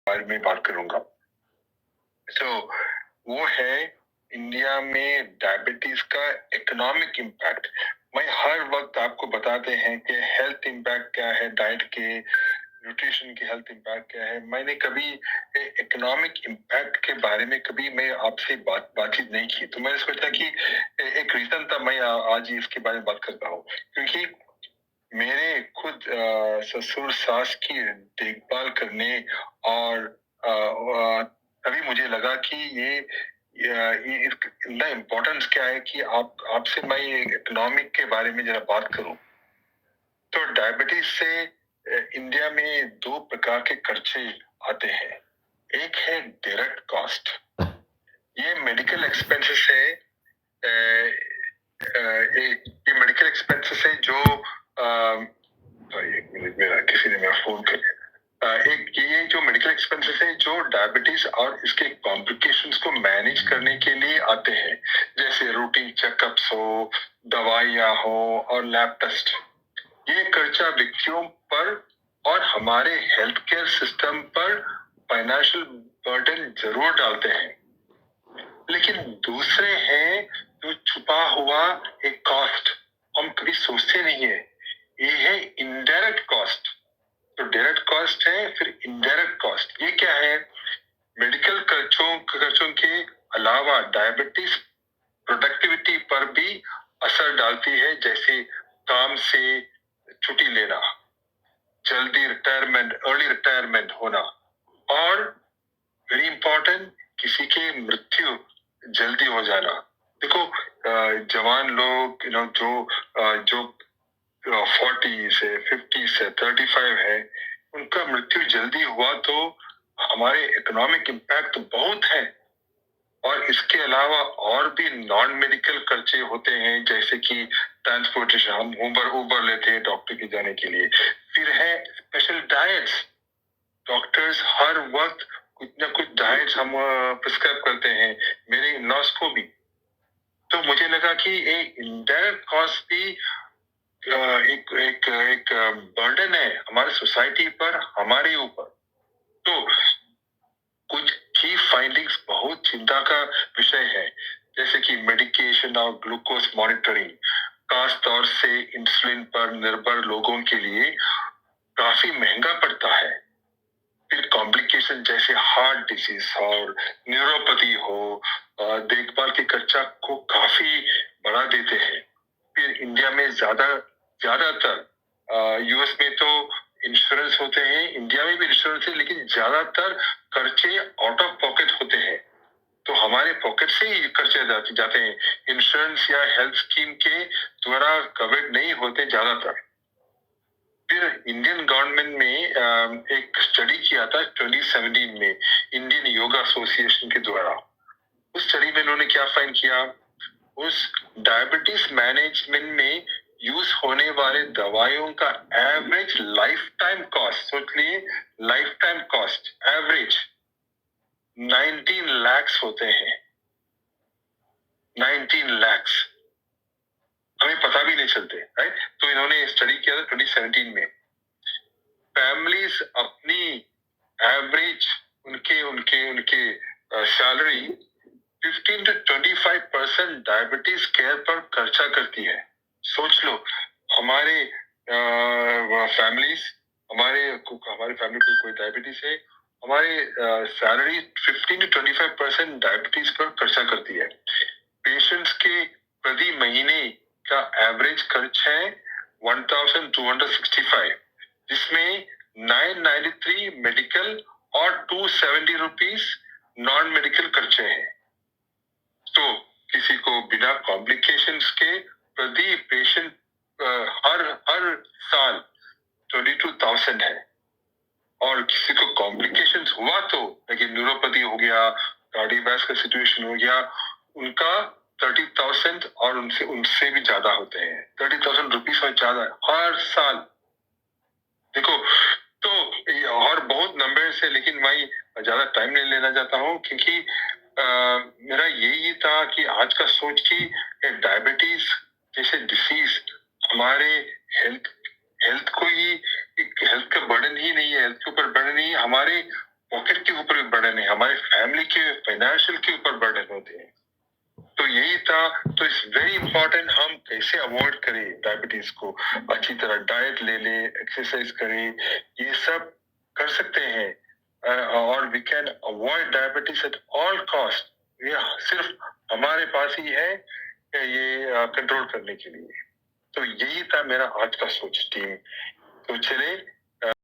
बारे में बात करूंगा। वो है इंडिया में डायबिटीज का इकोनॉमिक इम्पैक्ट। मैं हर वक्त आपको बताते हैं कि हेल्थ इम्पैक्ट क्या है, डाइट के, न्यूट्रिशन के हेल्थ इम्पैक्ट क्या है। मैंने कभी इकोनॉमिक इम्पैक्ट के बारे में कभी मैं आपसे बातचीत नहीं की, तो मैंने सोचा कि एक रीजन था मैं आज इसके बारे में बात करता हूँ, क्योंकि मेरे खुद ससुर सास की देखभाल करने और तभी मुझे लगा कि ये इतना इम्पोर्टेंस क्या है कि आपसे मैं इकोनॉमिक के बारे में जरा बात करूं। तो डायबिटीज से इंडिया में दो प्रकार के खर्चे आते हैं। एक है डायरेक्ट कॉस्ट, ये मेडिकल एक्सपेंसेस है। ये मेडिकल एक्सपेंसेस है जो एक मिनट, मेरा किसी ने मेरा फोन कर दिया। एक ये जो मेडिकल एक्सपेंसेस है जो डायबिटीज और इसके कॉम्प्लिकेशंस को मैनेज करने के लिए आते हैं, जैसे रूटीन चेकअप्स हो, दवाइयाँ हो और लैब टेस्ट। ये खर्चा व्यक्तियों पर और हमारे हेल्थ केयर सिस्टम पर फाइनेंशियल बर्डन जरूर डालते हैं, लेकिन दूसरे हैं जो छुपा हुआ एक कॉस्ट हम कभी सोचते नहीं है। ये है इनडायरेक्ट कॉस्ट। तो डायरेक्ट कॉस्ट है, फिर इनडायरेक्ट कॉस्ट। ये क्या है? मेडिकल खर्चों के अलावा डायबिटीज प्रोडक्टिविटी पर भी असर डालती है, जैसे काम से छुट्टी लेना, जल्दी रिटायरमेंट, अर्ली रिटायरमेंट होना, और वेरी इंपॉर्टेंट, किसी की मृत्यु जल्दी हो जाना। देखो जवान लोग जो 40 से 50 से 35 है, उनका मृत्यु जल्दी हुआ तो हमारे इकोनॉमिक इम्पैक्ट बहुत है। और इसके अलावा और भी नॉन मेडिकल खर्चे होते हैं, जैसे कि ट्रांसपोर्टेशन, हम उबर लेते हैं डॉक्टर के जाने के लिए। फिर है स्पेशल डाइट्स। डॉक्टर्स हर वक्त कुछ ना कुछ डाइट्स हम प्रिस्क्राइब करते हैं, मेरे नर्स को भी। तो मुझे लगा कि एक इनडायरेक्ट कॉस्ट भी एक एक एक बर्डन है हमारे सोसाइटी पर, हमारे ऊपर। तो कुछ की फाइंडिंग्स बहुत चिंता का विषय है, जैसे कि मेडिकेशन और ग्लूकोज मॉनिटरिंग खास तौर से इंसुलिन पर निर्भर लोगों के लिए काफी महंगा पड़ता है। फिर कॉम्प्लिकेशन जैसे हार्ट डिजीज और न्यूरोपैथी हो, देखभाल के खर्चा को काफी बढ़ा देते हैं। फिर इंडिया में ज्यादातर यूएस में तो इंश्योरेंस होते हैं, इंडिया में भी इंश्योरेंस है, लेकिन ज्यादातर खर्चे आउट ऑफ पॉकेट होते हैं। तो हमारे पॉकेट से ही खर्चे जाते हैं, इंश्योरेंस या हेल्थ स्कीम के द्वारा कवर्ड नहीं होते ज्यादातर। फिर इंडियन गवर्नमेंट में एक स्टडी किया था 2017 में, इंडियन योगा एसोसिएशन के द्वारा। उस स्टडी में उन्होंने क्या फाइंड किया? उस डायबिटीज मैनेजमेंट में यूज होने वाले दवाइयों का एवरेज लाइफ टाइम कॉस्ट, सोच लिए, life time cost average 19 lakh होते हैं। 19 लाख हमें पता भी नहीं चलते, राइट? तो इन्होंने स्टडी किया था 2017 में। फैमिलीज अपनी एवरेज उनके उनके उनके सैलरी 15 to 25% डायबिटीज केयर पर खर्चा करती है। सोच लो, हमारे फैमिलीज, हमारे फैमिली को कोई डायबिटीज है, हमारे सैलरी 15 to 25% डायबिटीज पर खर्चा करती है। पेशेंट्स के प्रति महीने का एवरेज खर्च है 1265, जिसमें 993 मेडिकल और 270 रुपीज नॉन मेडिकल खर्चे हैं। तो किसी को बिना कॉम्प्लिकेशंस के प्रति पेशेंट हर साल 22,000 है। और किसी को कॉम्प्लिकेशंस हुआ तो, लेकिन न्यूरोपैथी हो गया, कार्डियोवैस्कुलर सिचुएशन हो गया, उनका 30,000 और उनसे भी ज्यादा होते हैं। 30,000 रुपीज और ज्यादा हर साल। देखो, तो और बहुत नंबर्स है, लेकिन मैं ज्यादा टाइम नहीं लेना चाहता हूँ, क्योंकि मेरा यही था कि आज का सोच कि डायबिटीज जैसे डिसीज हमारे हेल्थ हेल्थ को ही, हेल्थ का बर्डन ही नहीं है, हेल्थ के ऊपर बर्डन नहीं है, हमारे पॉकेट के ऊपर भी बर्डन है, हमारे फैमिली के फाइनेंशियल के ऊपर बर्डन होते हैं। तो यही था। तो इट्स वेरी इंपॉर्टेंट हम कैसे अवॉइड करें डायबिटीज को, अच्छी तरह डाइट ले ले, एक्सरसाइज करें, ये सब कर सकते हैं। और we can avoid diabetes at all cost. ये सिर्फ हमारे पास ही है ये कंट्रोल करने के लिए। तो यही था मेरा आज का सोच टीम। तो चले